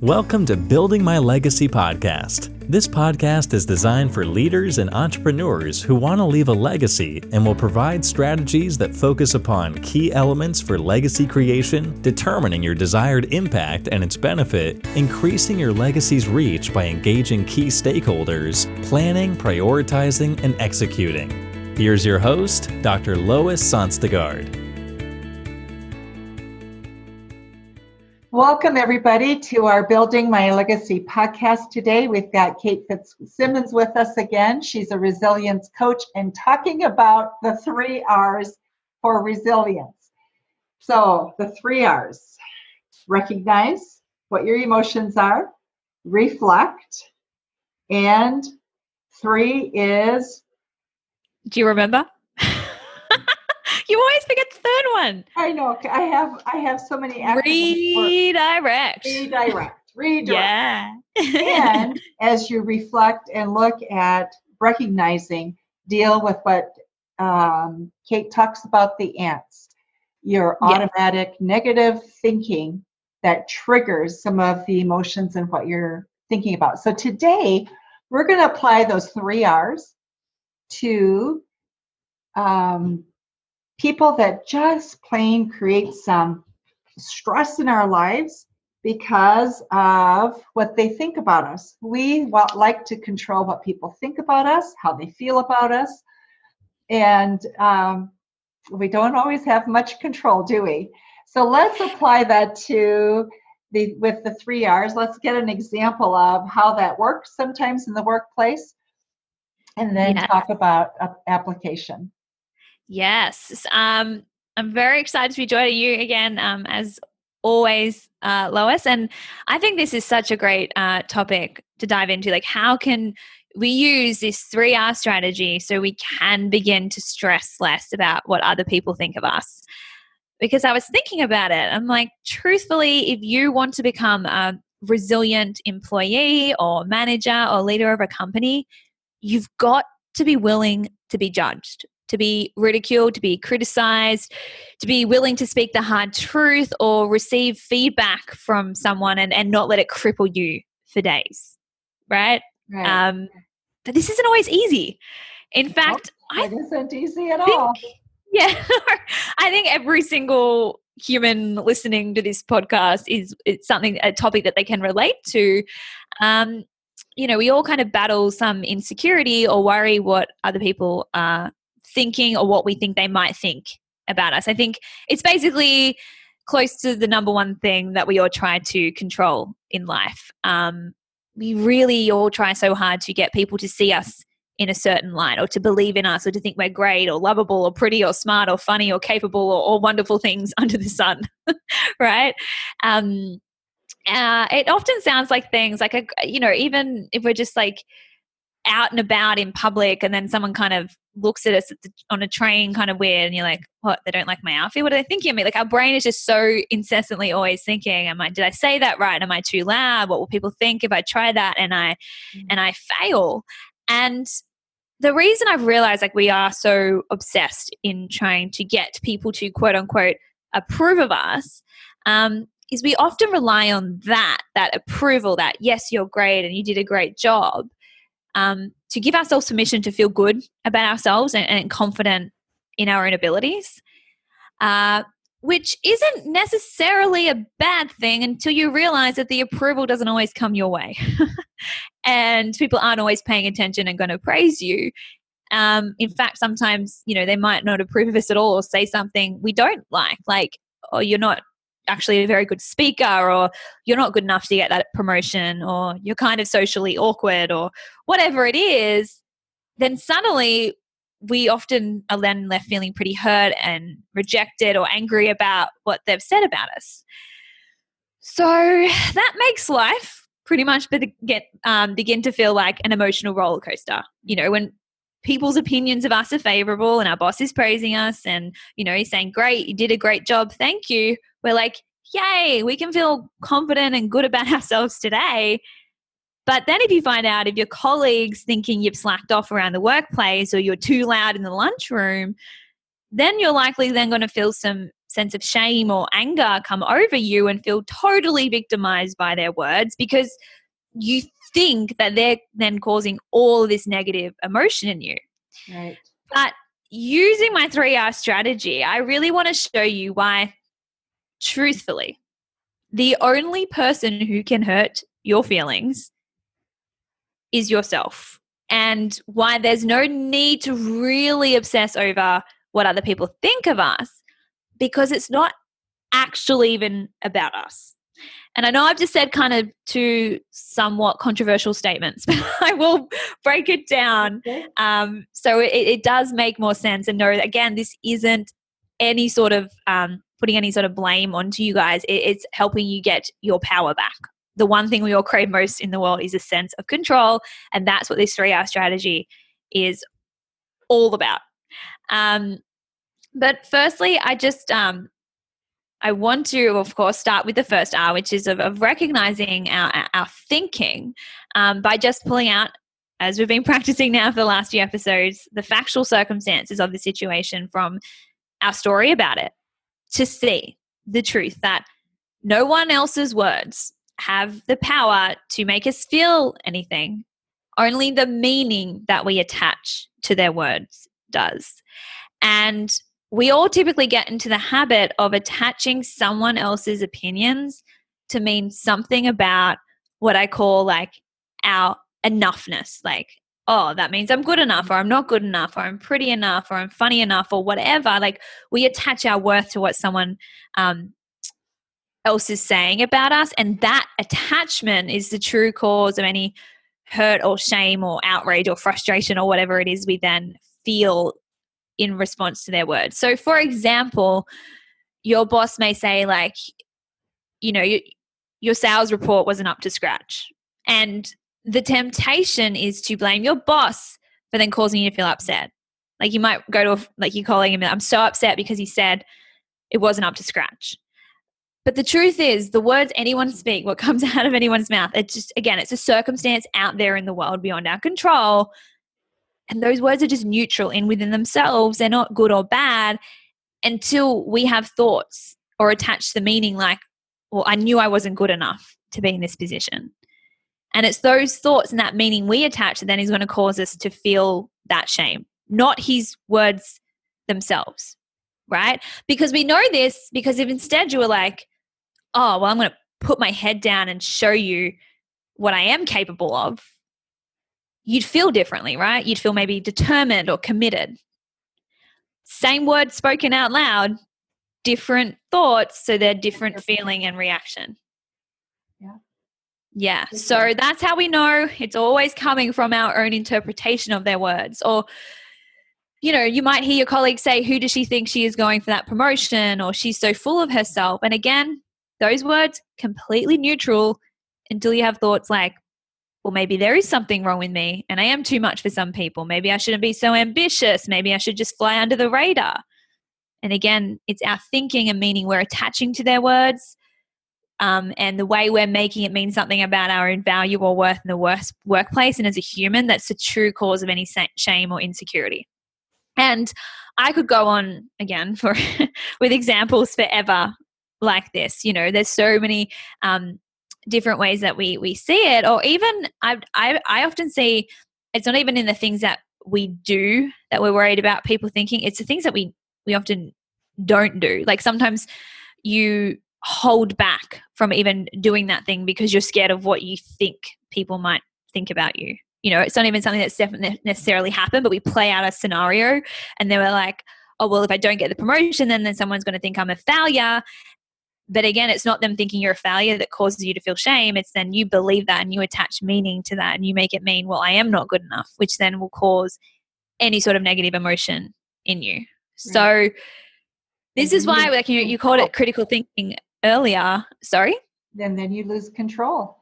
Welcome to Building My Legacy podcast. This podcast is designed for leaders and entrepreneurs who want to leave a legacy and will provide strategies that focus upon key elements for legacy creation, determining your desired impact and its benefit, increasing your legacy's reach by engaging key stakeholders, planning, prioritizing, and executing. Here's your host, Dr. Lois Sonstegard. Welcome, everybody, to our Building My Legacy podcast. Today, we've got Kate Fitzsimons with us again. She's a resilience coach and talking about the 3 R's for resilience. So, the 3 R's: recognize what your emotions are, reflect, and 3 is... Do you remember? You always forget the third one. I know. I have so many acronyms. Redirect. Yeah. And as you reflect and look at recognizing, deal with what Kate talks about, the ants, your automatic negative thinking that triggers some of the emotions and what you're thinking about. So today, we're going to apply those 3 R's to people that just plain create some stress in our lives because of what they think about us. We like to control what people think about us, how they feel about us, and we don't always have much control, do we? So let's apply that to with the 3 R's. Let's get an example of how that works sometimes in the workplace, and then talk about application. Yes. I'm very excited to be joining you again, as always, Lois. And I think this is such a great topic to dive into. Like, how can we use this 3R strategy so we can begin to stress less about what other people think of us? Because I was thinking about it. I'm like, truthfully, if you want to become a resilient employee or manager or leader of a company, you've got to be willing to be judged, to be ridiculed, to be criticized, to be willing to speak the hard truth or receive feedback from someone and not let it cripple you for days, right? But this isn't always easy. In fact, it isn't easy at all. Yeah, I think every single human listening to this podcast it's a topic that they can relate to. We all kind of battle some insecurity or worry what other people are thinking or what we think they might think about us. I think it's basically close to the number one thing that we all try to control in life. We really all try so hard to get people to see us in a certain light or to believe in us or to think we're great or lovable or pretty or smart or funny or capable or all wonderful things under the sun, right? It often sounds like things like, even if we're just like out and about in public and then someone kind of looks at us on a train kind of weird and you're like, what, they don't like my outfit? What are they thinking of me? Like, our brain is just so incessantly always thinking, did I say that right? Am I too loud? What will people think if I try that and I fail? And the reason I've realized like we are so obsessed in trying to get people to quote unquote approve of us is we often rely on that approval, that yes, you're great and you did a great job, to give ourselves permission to feel good about ourselves and confident in our own abilities, which isn't necessarily a bad thing until you realize that the approval doesn't always come your way and people aren't always paying attention and going to praise you. In fact, sometimes, they might not approve of us at all or say something we don't like, oh, you're not actually a very good speaker, or you're not good enough to get that promotion, or you're kind of socially awkward, or whatever it is, then suddenly we often are then left feeling pretty hurt and rejected or angry about what they've said about us. So that makes life pretty much begin to feel like an emotional roller coaster. When people's opinions of us are favorable and our boss is praising us and, he's saying, great, you did a great job, thank you. We're like, yay, we can feel confident and good about ourselves today. But then if you find out if your colleagues thinking you've slacked off around the workplace or you're too loud in the lunchroom, then you're likely then going to feel some sense of shame or anger come over you and feel totally victimized by their words because you think that they're then causing all this negative emotion in you. Right. But using my 3R strategy, I really want to show you why, truthfully, the only person who can hurt your feelings is yourself, and why there's no need to really obsess over what other people think of us, because it's not actually even about us. And I know I've just said kind of two somewhat controversial statements, but I will break it down so it does make more sense. And know, again, this isn't any sort of putting any sort of blame onto you guys. It's helping you get your power back. The one thing we all crave most in the world is a sense of control, and that's what this 3R strategy is all about. But firstly, I want to, of course, start with the first R, which is of recognizing our thinking by just pulling out, as we've been practicing now for the last few episodes, the factual circumstances of the situation from our story about it, to see the truth that no one else's words have the power to make us feel anything. Only the meaning that we attach to their words does. And we all typically get into the habit of attaching someone else's opinions to mean something about what I call like our enoughness. Like, oh, that means I'm good enough, or I'm not good enough, or I'm pretty enough, or I'm funny enough, or whatever. Like, we attach our worth to what someone else is saying about us. And that attachment is the true cause of any hurt or shame or outrage or frustration or whatever it is we then feel in response to their words. So, for example, your boss may say, like, you know, your sales report wasn't up to scratch. And the temptation is to blame your boss for then causing you to feel upset. Like, you might go to, like, you're calling him, I'm so upset because he said it wasn't up to scratch. But the truth is, the words anyone speak, what comes out of anyone's mouth, it's just, again, it's a circumstance out there in the world beyond our control. And those words are just neutral in within themselves. They're not good or bad until we have thoughts or attach the meaning like, well, I knew I wasn't good enough to be in this position. And it's those thoughts and that meaning we attach that then is going to cause us to feel that shame, not his words themselves, right? Because we know this, because if instead you were like, oh, well, I'm going to put my head down and show you what I am capable of, you'd feel differently, right? You'd feel maybe determined or committed. Same words spoken out loud, different thoughts, so they're different feeling and reaction. Yeah. So that's how we know it's always coming from our own interpretation of their words. Or, you know, you might hear your colleague say, who does she think she is going for that promotion? Or she's so full of herself. And again, those words completely neutral until you have thoughts like, well, maybe there is something wrong with me and I am too much for some people. Maybe I shouldn't be so ambitious. Maybe I should just fly under the radar. And again, it's our thinking and meaning we're attaching to their words, and the way we're making it mean something about our value or worth in the workplace and as a human. That's the true cause of any shame or insecurity. And I could go on again for with examples forever like this. You know, there's so many different ways that we see it. Or even I often see it's not even in the things that we do that we're worried about people thinking. It's the things that we often don't do. Like, sometimes you hold back from even doing that thing because you're scared of what you think people might think about you. You know, it's not even something that's definitely necessarily happened, but we play out a scenario and then we're like, oh, well, if I don't get the promotion, then someone's going to think I'm a failure. But again, it's not them thinking you're a failure that causes you to feel shame. It's then you believe that and you attach meaning to that and you make it mean, well, I am not good enough, which then will cause any sort of negative emotion in you. Right. So this is why, like, you called it critical thinking earlier. Sorry? And then you lose control.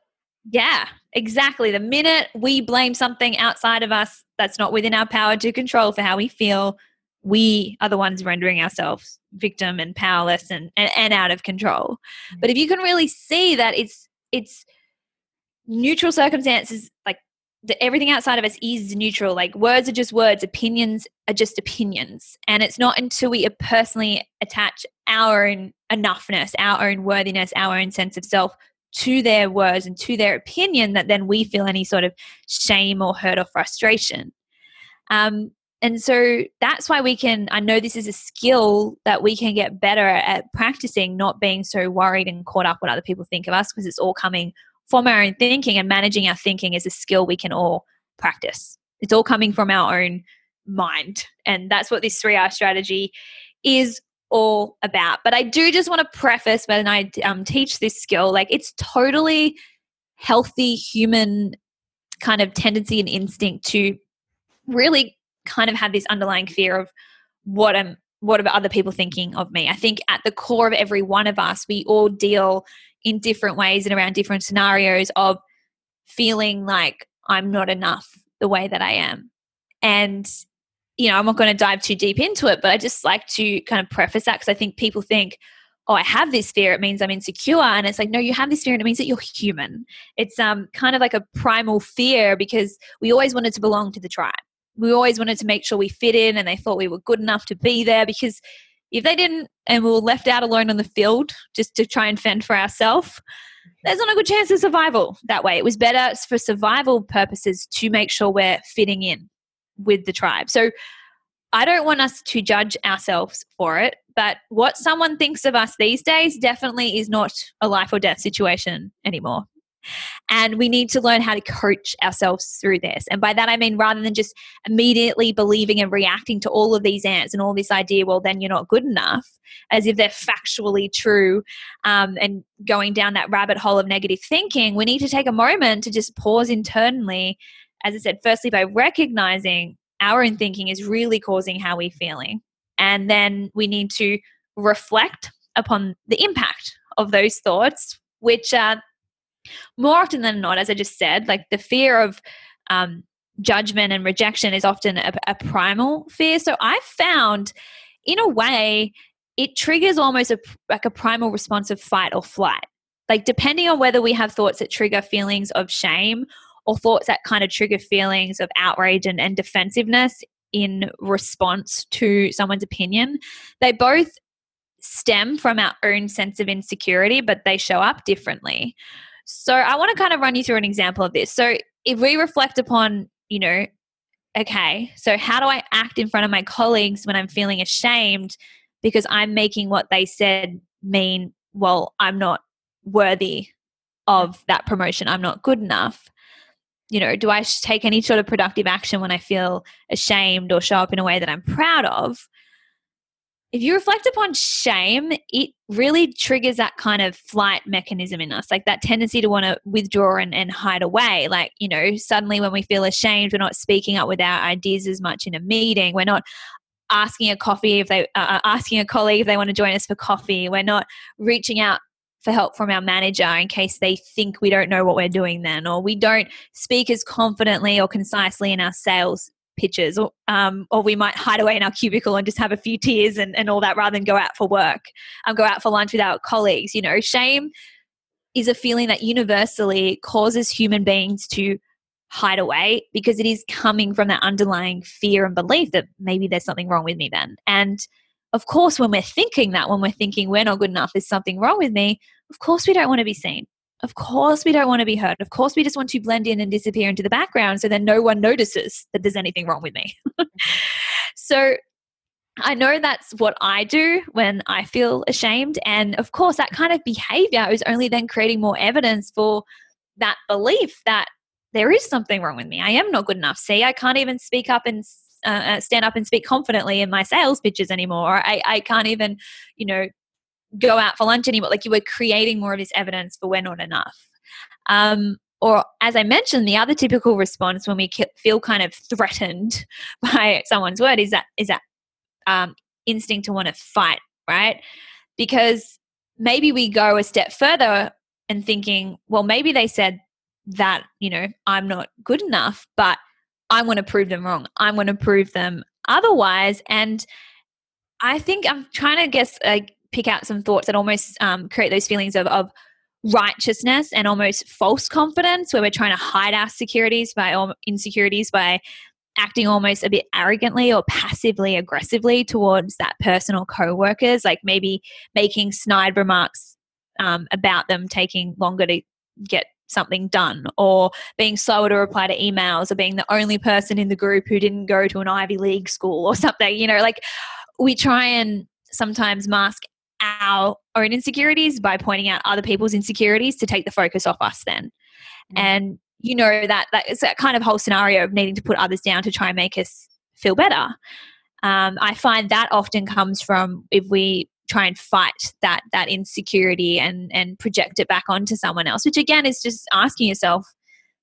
Yeah, exactly. The minute we blame something outside of us that's not within our power to control for how we feel, we are the ones rendering ourselves victim and powerless and out of control. Mm-hmm. But if you can really see that it's neutral circumstances, like everything outside of us is neutral. Like, words are just words, opinions are just opinions. And it's not until we personally attach our own enoughness, our own worthiness, our own sense of self to their words and to their opinion, that then we feel any sort of shame or hurt or frustration. And so that's why I know this is a skill that we can get better at practicing, not being so worried and caught up what other people think of us, because it's all coming from our own thinking, and managing our thinking is a skill we can all practice. It's all coming from our own mind. And that's what this 3R strategy is all about. But I do just want to preface when I teach this skill, like, it's totally healthy human kind of tendency and instinct to really kind of have this underlying fear of what are other people thinking of me. I think at the core of every one of us, we all deal in different ways and around different scenarios of feeling like I'm not enough the way that I am. And, you know, I'm not going to dive too deep into it, but I just like to kind of preface that, because I think people think, oh, I have this fear, it means I'm insecure. And it's like, no, you have this fear and it means that you're human. It's kind of like a primal fear, because we always wanted to belong to the tribe. We always wanted to make sure we fit in, and they thought we were good enough to be there, because if they didn't and we were left out alone on the field just to try and fend for ourselves, there's not a good chance of survival that way. It was better for survival purposes to make sure we're fitting in with the tribe. So I don't want us to judge ourselves for it, but what someone thinks of us these days definitely is not a life or death situation anymore. And we need to learn how to coach ourselves through this. And by that, I mean, rather than just immediately believing and reacting to all of these ants and all this idea, well, then you're not good enough, as if they're factually true, and going down that rabbit hole of negative thinking, we need to take a moment to just pause internally, as I said, firstly, by recognizing our own thinking is really causing how we're feeling. And then we need to reflect upon the impact of those thoughts, which are more often than not, as I just said, like the fear of judgment and rejection is often a primal fear. So I've found, in a way, it triggers almost like a primal response of fight or flight. Like, depending on whether we have thoughts that trigger feelings of shame or thoughts that kind of trigger feelings of outrage and defensiveness in response to someone's opinion, they both stem from our own sense of insecurity, but they show up differently. So I want to kind of run you through an example of this. So if we reflect upon, you know, okay, so how do I act in front of my colleagues when I'm feeling ashamed because I'm making what they said mean, well, I'm not worthy of that promotion, I'm not good enough? You know, do I take any sort of productive action when I feel ashamed or show up in a way that I'm proud of? If you reflect upon shame, it really triggers that kind of flight mechanism in us, like that tendency to want to withdraw and hide away. Like, you know, suddenly when we feel ashamed, we're not speaking up with our ideas as much in a meeting. We're not asking a colleague if they want to join us for coffee. We're not reaching out for help from our manager in case they think we don't know what we're doing then, or we don't speak as confidently or concisely in our sales pitches, or we might hide away in our cubicle and just have a few tears and all that, rather than go out for work, go out for lunch with our colleagues. You know, shame is a feeling that universally causes human beings to hide away, because it is coming from that underlying fear and belief that maybe there's something wrong with me then. And of course, when we're thinking we're not good enough, there's something wrong with me, of course we don't want to be seen. Of course we don't want to be heard. Of course we just want to blend in and disappear into the background so that no one notices that there's anything wrong with me. So I know that's what I do when I feel ashamed. And of course, that kind of behavior is only then creating more evidence for that belief that there is something wrong with me. I am not good enough. See, I can't even speak up and stand up and speak confidently in my sales pitches anymore. I can't even, you know, go out for lunch anymore. Like, you were creating more of this evidence for we're not enough. Or as I mentioned, the other typical response when we feel kind of threatened by someone's word is that instinct to want to fight, right? Because maybe we go a step further and thinking, well, maybe they said that, you know, I'm not good enough, but I want to prove them wrong. I want to prove them otherwise. And I think I'm trying to pick out some thoughts that almost create those feelings of righteousness and almost false confidence, where we're trying to hide our insecurities by acting almost a bit arrogantly or passively aggressively towards that person or co-workers, like maybe making snide remarks about them taking longer to get something done, or being slower to reply to emails, or being the only person in the group who didn't go to an Ivy League school or something. Like we try and sometimes mask our own insecurities by pointing out other people's insecurities to take the focus off us then. And that it's that kind of whole scenario of needing to put others down to try and make us feel better. I find that often comes from if we try and fight that insecurity and project it back onto someone else, which again is just asking yourself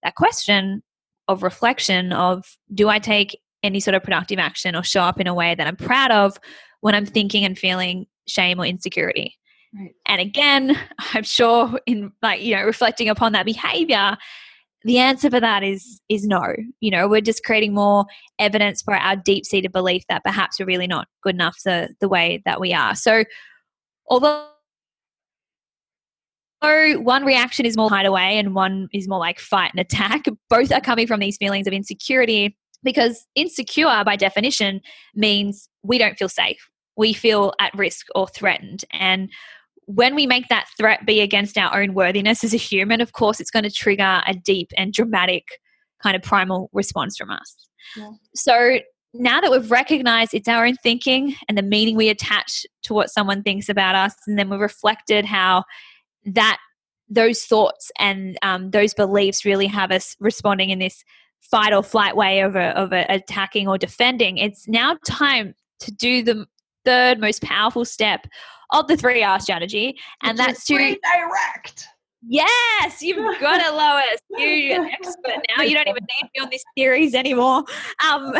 that question of reflection of, do I take any sort of productive action or show up in a way that I'm proud of when I'm thinking and feeling shame or insecurity? Right. And again, I'm sure in reflecting upon that behavior, the answer for that is no. We're just creating more evidence for our deep-seated belief that perhaps we're really not good enough the way that we are. So although one reaction is more hide away and one is more like fight and attack, both are coming from these feelings of insecurity, because insecure by definition means we don't feel safe. We feel at risk or threatened. And when we make that threat be against our own worthiness as a human, of course, it's going to trigger a deep and dramatic kind of primal response from us. Yeah. So now that we've recognized it's our own thinking and the meaning we attach to what someone thinks about us, and then we've reflected how those thoughts and those beliefs really have us responding in this fight or flight way of attacking or defending, it's now time to do the third most powerful step of the 3R strategy, and that's to redirect. Yes, you've got it, Lois. You're an expert now. You don't even need me on this series anymore. And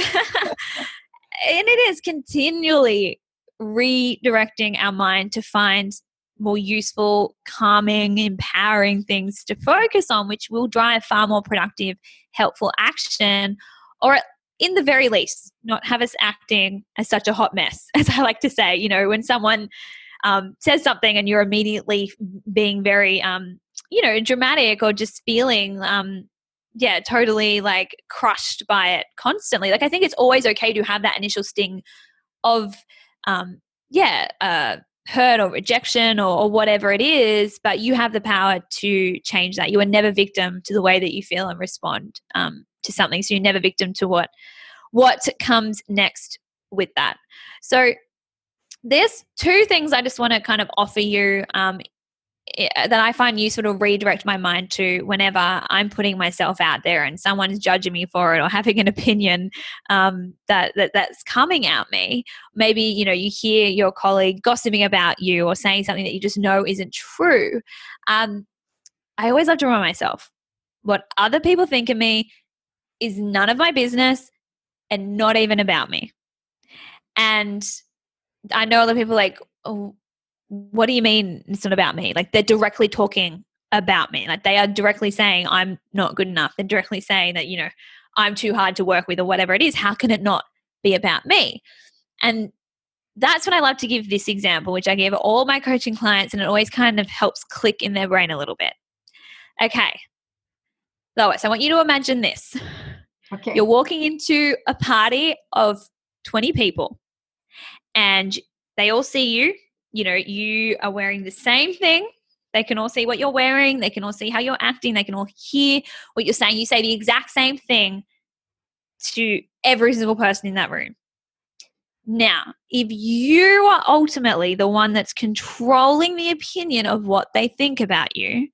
it is continually redirecting our mind to find more useful, calming, empowering things to focus on, which will drive far more productive, helpful action, or in the very least, not have us acting as such a hot mess, as I like to say. When someone says something and you're immediately being very, dramatic, or just feeling, totally like crushed by it constantly. Like I think it's always okay to have that initial sting of, hurt or rejection or whatever it is, but you have the power to change that. You are never victim to the way that you feel and respond to something. So you're never victim to what comes next with that. So there's two things I just want to kind of offer you that I find useful to redirect my mind to whenever I'm putting myself out there and someone's judging me for it or having an opinion that's coming at me. Maybe, you hear your colleague gossiping about you or saying something that you just know isn't true. I always have to remind myself, what other people think of me is none of my business and not even about me. And I know a lot of people are like, oh, what do you mean it's not about me? Like they're directly talking about me. Like they are directly saying I'm not good enough. They're directly saying that, I'm too hard to work with or whatever it is. How can it not be about me? And that's when I love to give this example, which I give all my coaching clients, and it always kind of helps click in their brain a little bit. Okay, Lois, I want you to imagine this. Okay. You're walking into a party of 20 people and they all see you. You are wearing the same thing. They can all see what you're wearing. They can all see how you're acting. They can all hear what you're saying. You say the exact same thing to every single person in that room. Now, if you are ultimately the one that's controlling the opinion of what they think about you,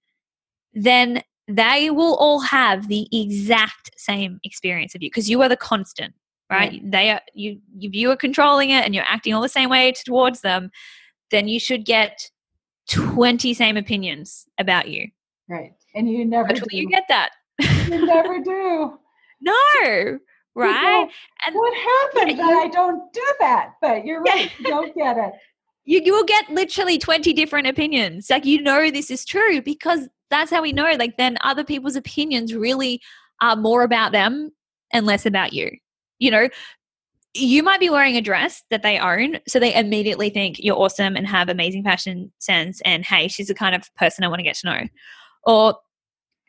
then they will all have the exact same experience of you because you are the constant, right? Yeah. If you are controlling it and you're acting all the same way towards them, then you should get 20 same opinions about you. Right. And you never do. You get that. You never do. No. Right. And what happened that I don't do that? But you're right. You don't get it. You will get literally 20 different opinions. Like, this is true because that's how we know. Like then other people's opinions really are more about them and less about you. You might be wearing a dress that they own, so they immediately think you're awesome and have amazing fashion sense and, hey, she's the kind of person I want to get to know. Or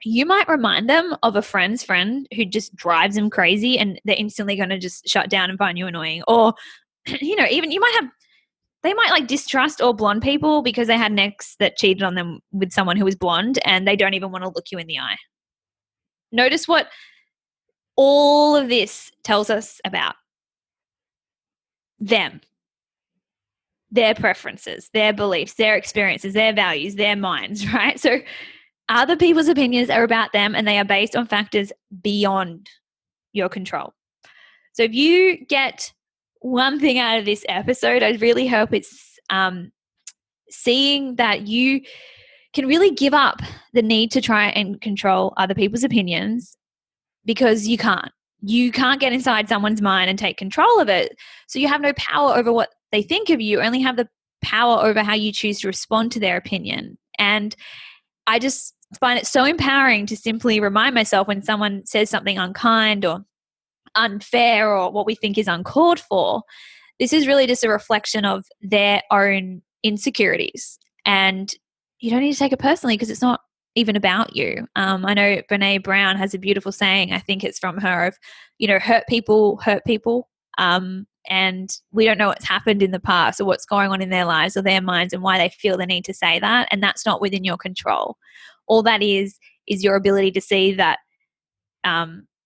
you might remind them of a friend's friend who just drives them crazy and they're instantly going to just shut down and find you annoying. Or, even they might like distrust all blonde people because they had an ex that cheated on them with someone who was blonde and they don't even want to look you in the eye. Notice what all of this tells us about them, their preferences, their beliefs, their experiences, their values, their minds, right? So other people's opinions are about them and they are based on factors beyond your control. So if you get one thing out of this episode, I really hope it's seeing that you can really give up the need to try and control other people's opinions, because you can't. You can't get inside someone's mind and take control of it. So you have no power over what they think of you, only have the power over how you choose to respond to their opinion. And I just find it so empowering to simply remind myself when someone says something unkind or unfair or what we think is uncalled for, this is really just a reflection of their own insecurities. And you don't need to take it personally because it's not even about you. I know Brene Brown has a beautiful saying, I think it's from her, of, hurt people hurt people. And we don't know what's happened in the past or what's going on in their lives or their minds and why they feel the need to say that. And that's not within your control. All that is your ability to see that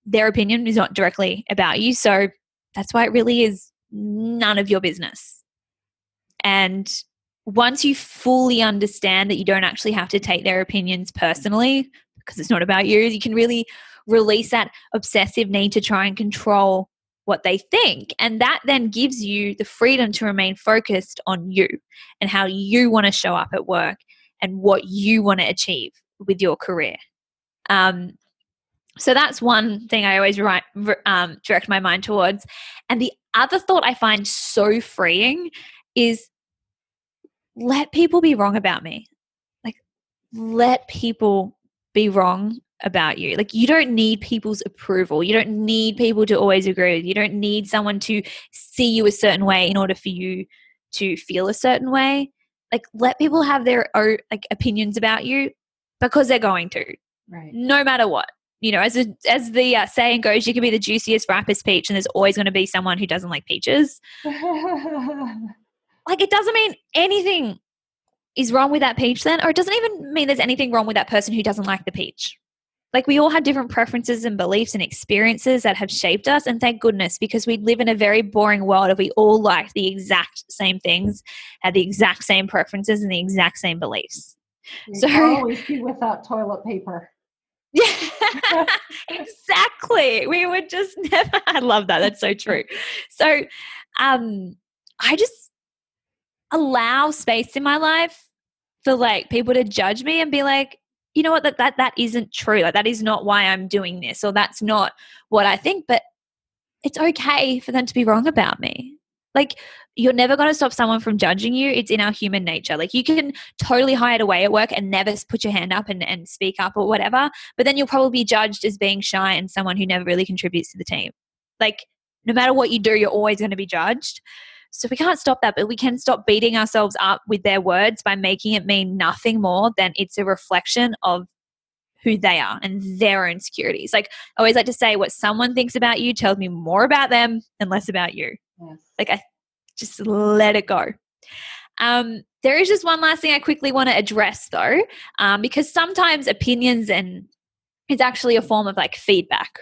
their opinion is not directly about you. So that's why it really is none of your business. And once you fully understand that you don't actually have to take their opinions personally because it's not about you can really release that obsessive need to try and control what they think. And that then gives you the freedom to remain focused on you and how you want to show up at work and what you want to achieve with your career. So that's one thing I always direct my mind towards. And the other thought I find so freeing is, let people be wrong about me. Like, let people be wrong about you. Like, you don't need people's approval. You don't need people to always agree with you. You don't need someone to see you a certain way in order for you to feel a certain way. Like, let people have their own opinions about you, because they're going to, right? No matter what. As the saying goes, you can be the juiciest, ripest peach, and there's always going to be someone who doesn't like peaches. Like, it doesn't mean anything is wrong with that peach then, or it doesn't even mean there's anything wrong with that person who doesn't like the peach. Like, we all have different preferences and beliefs and experiences that have shaped us, and thank goodness, because we live in a very boring world if we all liked the exact same things, had the exact same preferences and the exact same beliefs. We'd always be without toilet paper. Yeah, exactly. We would just never. I love that. That's so true. So, I just allow space in my life for people to judge me and be like, you know what, that isn't true. Like, that is not why I'm doing this, or that's not what I think. But it's okay for them to be wrong about me. Like, you're never going to stop someone from judging you. It's in our human nature. Like, you can totally hide away at work and never put your hand up and speak up or whatever, but then you'll probably be judged as being shy and someone who never really contributes to the team. Like, no matter what you do, you're always going to be judged. So we can't stop that, but we can stop beating ourselves up with their words by making it mean nothing more than it's a reflection of who they are and their own insecurities. Like, I always like to say, what someone thinks about you tells me more about them and less about you. Yes. Like, I just let it go. There is just one last thing I quickly want to address though, because sometimes opinions and it's actually a form of feedback,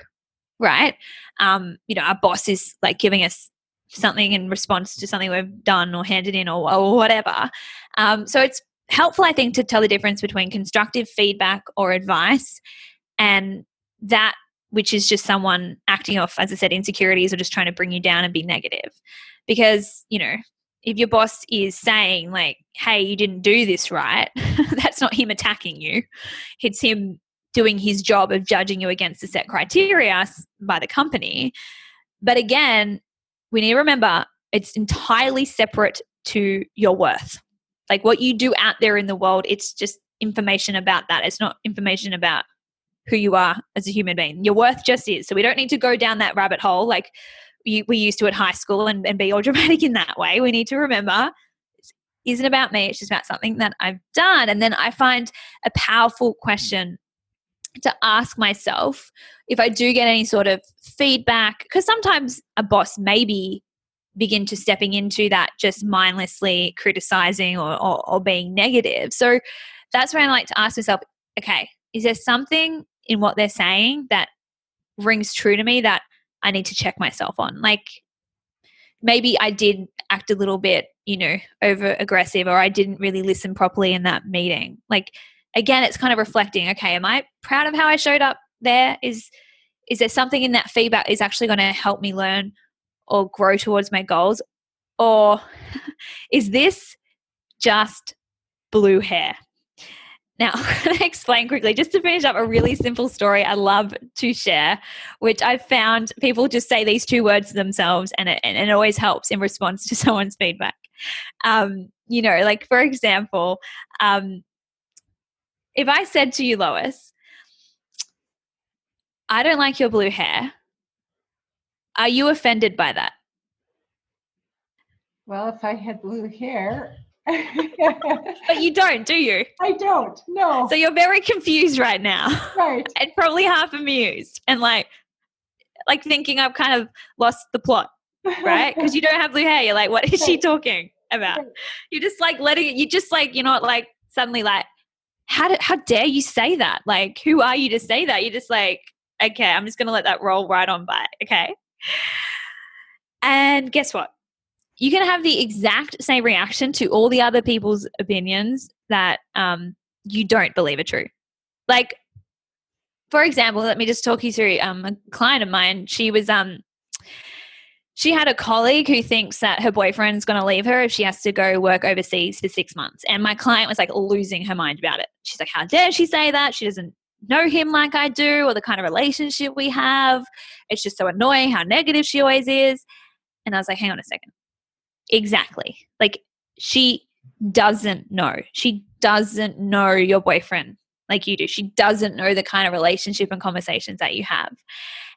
right? Our boss is giving us something in response to something we've done or handed in or whatever. So it's helpful, I think, to tell the difference between constructive feedback or advice and that which is just someone acting off, as I said, insecurities or just trying to bring you down and be negative. Because, if your boss is saying hey, you didn't do this right, that's not him attacking you. It's him doing his job of judging you against the set criteria by the company. But again, we need to remember it's entirely separate to your worth. Like, what you do out there in the world, it's just information about that. It's not information about who you are as a human being. Your worth just is. So we don't need to go down that rabbit hole like we used to at high school and be all dramatic in that way. We need to remember it isn't about me. It's just about something that I've done. And then I find a powerful question to ask myself if I do get any sort of feedback, because sometimes a boss maybe begin to stepping into that just mindlessly criticizing or being negative. So that's when I like to ask myself, okay, is there something in what they're saying that rings true to me that I need to check myself on? Like maybe I did act a little bit, over aggressive, or I didn't really listen properly in that meeting. Like, again, it's kind of reflecting, okay, am I proud of how I showed up there? Is there something in that feedback is actually going to help me learn or grow towards my goals? Or is this just blue hair? Now, I'm going to explain quickly, just to finish up, a really simple story I love to share, which I've found people just say these two words to themselves, and it always helps in response to someone's feedback. Like, for example, if I said to you, Lois, I don't like your blue hair, are you offended by that? Well, if I had blue hair. But you don't, do you? I don't, no. So you're very confused right now. Right. And probably half amused and like thinking I've kind of lost the plot, right? Because you don't have blue hair. You're like, what is she talking about? Right. You're just like letting it, you just like, you're not like suddenly like, how dare you say that? Like, who are you to say that? You're just like, okay, I'm just going to let that roll right on by. Okay. And guess what? You can have the exact same reaction to all the other people's opinions that you don't believe are true. Like, for example, let me just talk you through a client of mine. She was she had a colleague who thinks that her boyfriend's going to leave her if she has to go work overseas for 6 months. And my client was like losing her mind about it. She's like, how dare she say that? She doesn't know him like I do, or the kind of relationship we have. It's just so annoying how negative she always is. And I was like, hang on a second. Exactly. Like, she doesn't know. She doesn't know your boyfriend like you do. She doesn't know the kind of relationship and conversations that you have.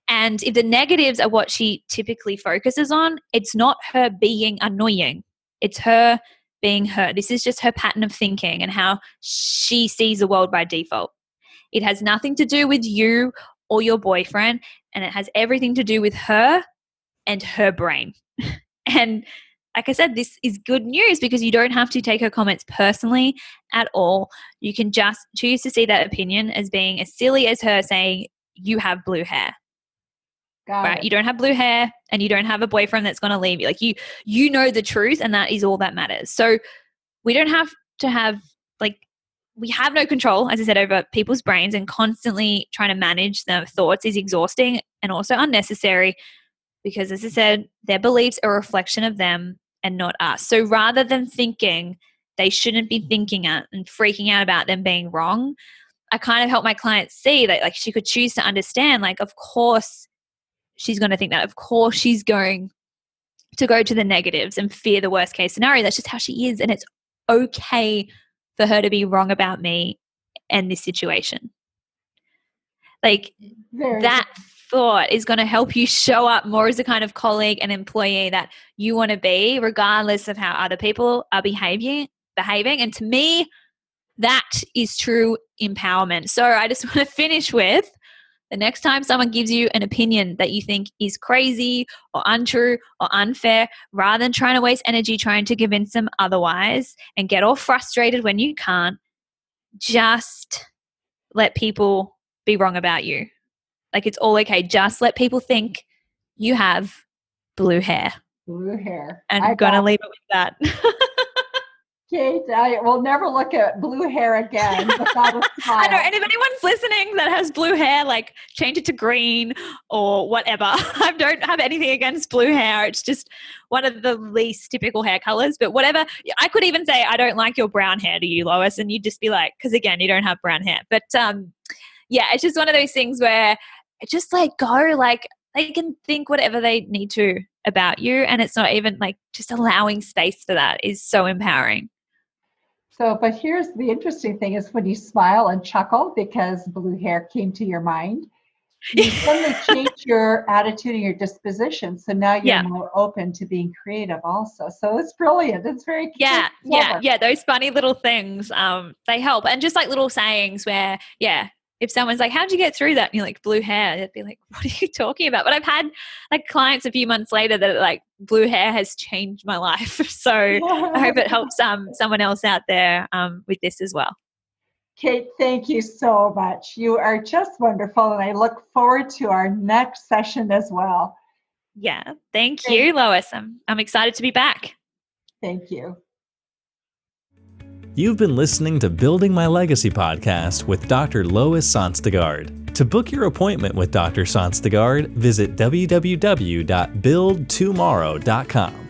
And if the negatives are what she typically focuses on, it's not her being annoying. It's her being her. This is just her pattern of thinking and how she sees the world by default. It has nothing to do with you or your boyfriend, and it has everything to do with her and her brain. And like I said, this is good news because you don't have to take her comments personally at all. You can just choose to see that opinion as being as silly as her saying you have blue hair. Right? You don't have blue hair and you don't have a boyfriend that's going to leave you. Like, you know the truth, and that is all that matters. So we don't have to have, like, we have no control, as I said, over people's brains, and constantly trying to manage their thoughts is exhausting and also unnecessary because, as I said, their beliefs are a reflection of them and not us. So rather than thinking they shouldn't be thinking it and freaking out about them being wrong, I kind of help my clients see that, like, she could choose to understand, like, of course she's going to think that. Of course she's going to go to the negatives and fear the worst case scenario. That's just how she is. And it's okay for her to be wrong about me and this situation. Like, that thought is going to help you show up more as the kind of colleague and employee that you want to be, regardless of how other people are behaving. And to me, that is true empowerment. So I just want to finish with, the next time someone gives you an opinion that you think is crazy or untrue or unfair, rather than trying to waste energy trying to convince them otherwise and get all frustrated when you can't, just let people be wrong about you. Like, it's all okay. Just let people think you have blue hair. Blue hair. And I'm going to leave it with that. Kate, I will never look at blue hair again without a smile. I know, and if anyone's listening that has blue hair, like, change it to green or whatever. I don't have anything against blue hair. It's just one of the least typical hair colors. But whatever, I could even say, I don't like your brown hair to you, Lois, and you'd just be like, because again, you don't have brown hair. But yeah, it's just one of those things where just like go, like, they can think whatever they need to about you, and it's not even like, just allowing space for that is so empowering. So, but here's the interesting thing is when you smile and chuckle because blue hair came to your mind, you suddenly change your attitude and your disposition. So now you're more open to being creative also. So it's brilliant. It's very clever. Yeah. Those funny little things, they help. And just like little sayings where, if someone's like, how'd you get through that? And you're like, blue hair. They'd be like, what are you talking about? But I've had like clients a few months later that are like, blue hair has changed my life. So I hope it helps someone else out there with this as well. Kate, thank you so much. You are just wonderful, and I look forward to our next session as well. Yeah. Thank you, Lois. I'm excited to be back. Thank you. You've been listening to Building My Legacy podcast with Dr. Lois Sonstegard. To book your appointment with Dr. Sonstegard, visit www.buildtomorrow.com.